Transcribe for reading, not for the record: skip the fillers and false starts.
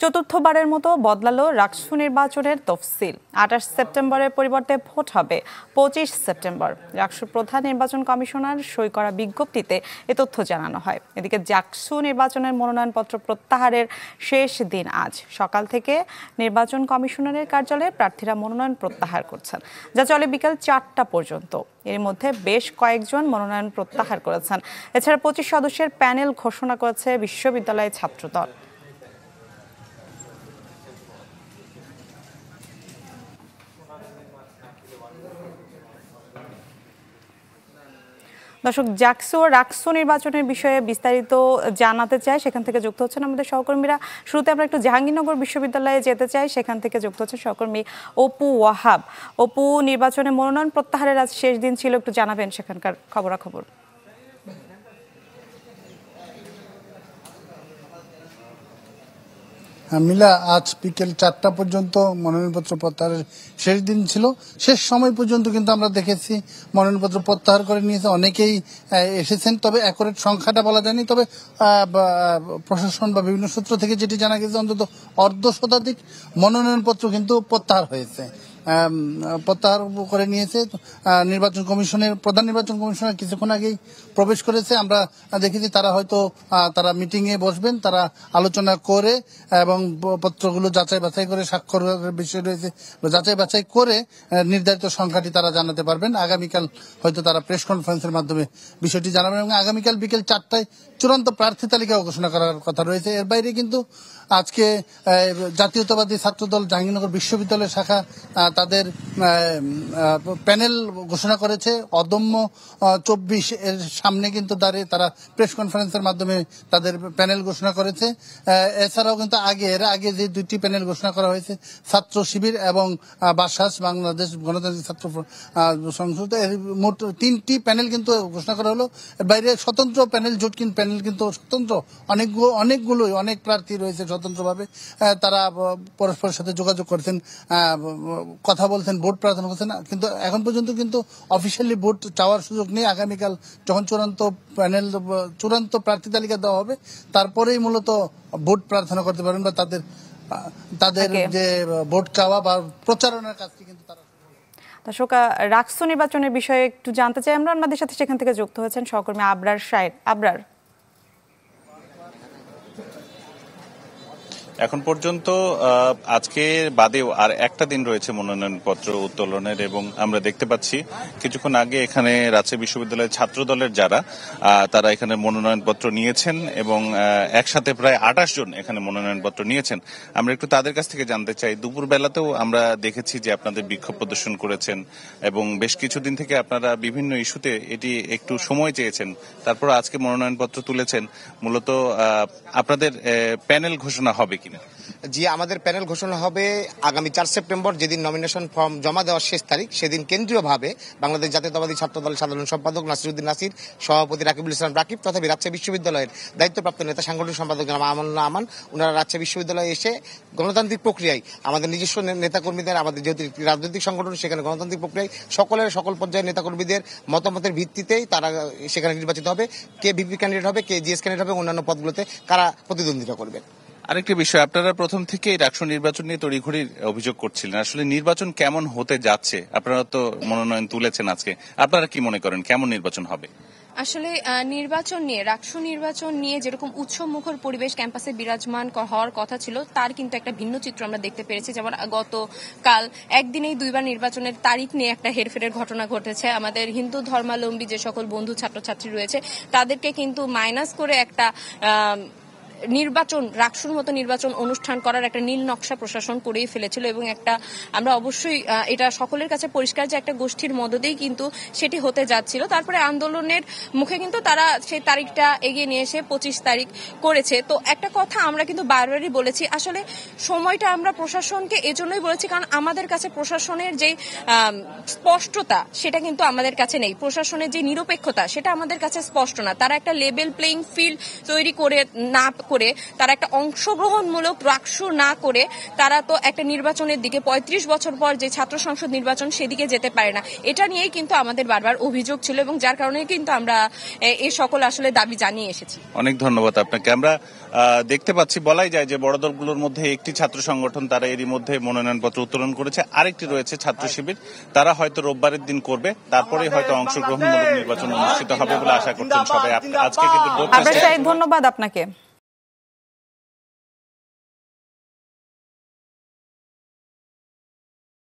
চতুর্থবারের মতো বদলালো রাকসু নির্বাচনের তফসিল। ২৮ সেপ্টেম্বরের পরিবর্তে ভোট হবে ২৫ সেপ্টেম্বর। রাকসুর প্রধান নির্বাচন কমিশনার সই করা বিজ্ঞপ্তিতে এ তথ্য জানানো হয়। এদিকে জাকসু নির্বাচনের মনোনয়নপত্র প্রত্যাহারের শেষ দিন আজ। সকাল থেকে নির্বাচন কমিশনারের কার্যালয়ে প্রার্থীরা মনোনয়ন প্রত্যাহার করছেন, যা চলে বিকেল ৪টা পর্যন্ত। এর মধ্যে বেশ কয়েকজন মনোনয়ন প্রত্যাহার করেছেন। এছাড়া ২৫ সদস্যের প্যানেল ঘোষণা করেছে বিশ্ববিদ্যালয় ছাত্রদল। দর্শক, জাকসু ও রাকসু নির্বাচনের বিষয়ে বিস্তারিত জানাতে চাই, সেখান থেকে যুক্ত হচ্ছেন আমাদের সহকর্মীরা। শুরুতে আমরা একটু জাহাঙ্গীরনগর বিশ্ববিদ্যালয়ে যেতে চাই, সেখান থেকে যুক্ত হচ্ছেন সহকর্মী অপু ওয়াহাব। অপু, নির্বাচনে মনোনয়ন প্রত্যাহারের আজ শেষ দিন ছিল, একটু জানাবেন সেখানকার খবরাখবর। মিলা, আজ বিকেল ৪টা পর্যন্ত মনোনয়নপত্র প্রত্যাহারের শেষ দিন ছিল। শেষ সময় পর্যন্ত কিন্তু আমরা দেখেছি মনোনয়নপত্র প্রত্যাহার করে নিয়েছে, অনেকেই এসেছেন। তবে অ্যাকুরেট সংখ্যাটা বলা যায়নি। তবে প্রশাসন বা বিভিন্ন সূত্র থেকে যেটি জানা গেছে, অন্তত অর্ধশতাধিক মনোনয়নপত্র কিন্তু প্রত্যাহার হয়েছে, প্রত্যাহার করে নিয়েছে। নির্বাচন কমিশনের প্রধান নির্বাচন কমিশনার কিছুক্ষণ আগেই প্রবেশ করেছে। আমরা দেখেছি তারা মিটিংয়ে বসবেন, তারা আলোচনা করে এবং পত্রগুলো যাচাই বাছাই করে, স্বাক্ষরের বিষয় রয়েছে, যাচাই বাছাই করে নির্ধারিত সংখ্যাটি তারা জানাতে পারবেন। আগামীকাল হয়তো তারা প্রেস কনফারেন্সের মাধ্যমে বিষয়টি জানাবেন এবং আগামীকাল বিকেল ৪টায় চূড়ান্ত প্রার্থী তালিকা ঘোষণা করার কথা রয়েছে। এর বাইরে কিন্তু আজকে জাতীয়তাবাদী ছাত্রদল জাহাঙ্গীরনগর বিশ্ববিদ্যালয় শাখা তাদের প্যানেল ঘোষণা করেছে। অদম্য ২৪ এর সামনে কিন্তু দাঁড়িয়ে তারা প্রেস কনফারেন্সের মাধ্যমে তাদের প্যানেল ঘোষণা করেছে। এছাড়াও কিন্তু এর আগে যে দুইটি প্যানেল ঘোষণা করা হয়েছে, ছাত্র শিবির এবং বাসাস বাংলাদেশ গণতান্ত্রিক ছাত্র সংসদ, এর মোট ৩টি প্যানেল কিন্তু ঘোষণা করা হলো। এর বাইরে স্বতন্ত্র প্যানেল, জোটকিন প্যানেল কিন্তু স্বতন্ত্র অনেক প্রার্থী রয়েছে স্বতন্ত্রভাবে। তারা পরস্পরের সাথে যোগাযোগ করছেন, কথা বলছেন, ভোট প্রার্থনা করছেন। কিন্তু এখন পর্যন্ত কিন্তু অফিসিয়ালি ভোট চাওয়ার সুযোগ নেই। আগামীকাল যখন চূড়ান্ত প্রার্থী তালিকা দেওয়া হবে, তারপরেই মূলত ভোট প্রার্থনা করতে পারবেন বা তাদের যে ভোট চাওয়া বা প্রচারণার কাজটি কিন্তু তারা। দর্শক, রাকসু নির্বাচনের বিষয়ে একটু জানতে চাই আমরা। আমাদের সাথে সেখান থেকে যুক্ত হয়েছেন সহকর্মী আবরার শাহেদ। আবরার, এখন পর্যন্ত আজকে বাদেও আর একটা দিন রয়েছে মনোনয়নপত্র উত্তোলনের, এবং আমরা দেখতে পাচ্ছি কিছুক্ষণ আগে এখানে রাজশাহী বিশ্ববিদ্যালয়ের ছাত্র দলের তারা এখানে মনোনয়নপত্র নিয়েছেন এবং একসাথে প্রায় ২৮ জন এখানে মনোনয়নপত্র নিয়েছেন। আমরা একটু তাদের কাছ থেকে জানতে চাই। দুপুর বেলাতেও আমরা দেখেছি যে আপনাদের বিক্ষোভ প্রদর্শন করেছেন এবং বেশ কিছুদিন থেকে আপনারা বিভিন্ন ইস্যুতে এটি একটু সময় চেয়েছেন, তারপর আজকে মনোনয়নপত্র তুলেছেন। মূলত আপনাদের প্যানেল ঘোষণা হবে কিনা? জি, আমাদের প্যানেল ঘোষণা হবে আগামী ৪ সেপ্টেম্বর, যেদিন নমিনেশন ফর্ম জমা দেওয়ার শেষ তারিখ। সেদিন কেন্দ্রীয়ভাবে বাংলাদেশ জাতীয়তাবাদী ছাত্র দলের সাধারণ সম্পাদক নাসিরউদ্দিন নাসির, সভাপতি রাকিবুল ইসলাম রাকিব তথা রাজশাহী বিশ্ববিদ্যালয়ের দায়িত্বপ্রাপ্ত নেতা সাংগঠনিক সম্পাদক জনাব আমানুল্লাহ আমান, ওনারা রাজশাহী বিশ্ববিদ্যালয়ে এসে গণতান্ত্রিক প্রক্রিয়ায় আমাদের নিজস্ব নেতাকর্মীদের, আমাদের যেহেতু রাজনৈতিক সংগঠন, সেখানে গণতান্ত্রিক প্রক্রিয়ায় সকল পর্যায়ের নেতাকর্মীদের মতামতের ভিত্তিতেই তারা সেখানে নির্বাচিত হবে। কে ভিপি ক্যান্ডিডেট হবে, কে জিএস ক্যান্ডিডেট হবে, অন্যান্য পদগুলোতে কারা প্রতিদ্বন্দ্বিতা করবে। আরেকটি বিষয়, আপনারা প্রথম থেকেই রাকসু নির্বাচন নিয়ে তড়িঘড়ির অভিযোগ করছিলেন। আসলে নির্বাচন কেমন হতে যাচ্ছে? আপনারা তো মনোনয়ন তুলেছেন আজকে, আপনারা কি মনে করেন কেমন নির্বাচন হবে? আসলে রাকসু নির্বাচন নিয়ে যেরকম উৎসবমুখর পরিবেশ ক্যাম্পাসে বিরাজমান হওয়ার কথা ছিল, তার কিন্তু একটা ভিন্ন চিত্র আমরা দেখতে পেরেছি। যেমন গতকাল একদিনেই 2বার নির্বাচনের তারিখ নিয়ে একটা হেরফেরের ঘটনা ঘটেছে। আমাদের হিন্দু ধর্মাবলম্বী যে সকল বন্ধু ছাত্রছাত্রী রয়েছে, তাদেরকে কিন্তু মাইনাস করে একটা রাকসুর মতো নির্বাচন অনুষ্ঠান করার একটা নীল নকশা প্রশাসন করেই ফেলেছিল। এবং আমরা অবশ্যই এটা সকলের কাছে পরিষ্কার যে একটা গোষ্ঠীর মদতেই কিন্তু সেটি হতে যাচ্ছিল। তারপরে আন্দোলনের মুখে কিন্তু তারা সেই তারিখটা এগিয়ে নিয়ে এসে 25 তারিখ করেছে। তো একটা কথা আমরা কিন্তু বারবারই বলেছি, আসলে সময়টা আমরা প্রশাসনকে এজন্যই বলেছি কারণ আমাদের কাছে প্রশাসনের যে স্পষ্টতা সেটা কিন্তু আমাদের কাছে নেই। প্রশাসনের যে নিরপেক্ষতা সেটা আমাদের কাছে স্পষ্ট না। তারা একটা লেভেল প্লেইং ফিল্ড তৈরি করে করে তারা একটা অংশগ্রহণমূলক রাকসু না করে তারা তো একটা নির্বাচনের দিকে ৩৫ বছর পর যে ছাত্র সংসদ নির্বাচন সেদিকে যেতে পারে না। এটা নিয়েই কিন্তু আমাদের বারবার অভিযোগ ছিল এবং যার কারণে কিন্তু আমরা এই সকল আসলে দাবি জানিয়ে এসেছি। অনেক ধন্যবাদ আপনাকে। আমরা দেখতে পাচ্ছি, বলাই যায় যে বড় দলগুলোর মধ্যে একটি ছাত্র সংগঠন তারা এরই মধ্যে মনোনয়নপত্র উত্তোলন করেছে, আরেকটি রয়েছে ছাত্র শিবির, তারা হয়তো রোববারের দিন করবে, তারপরে হয়তো অংশগ্রহণমূলক নির্বাচন অনুষ্ঠিত হবে বলে আশা করছেন সবাই। আজকে কিন্তু ধন্যবাদ আপনাকে।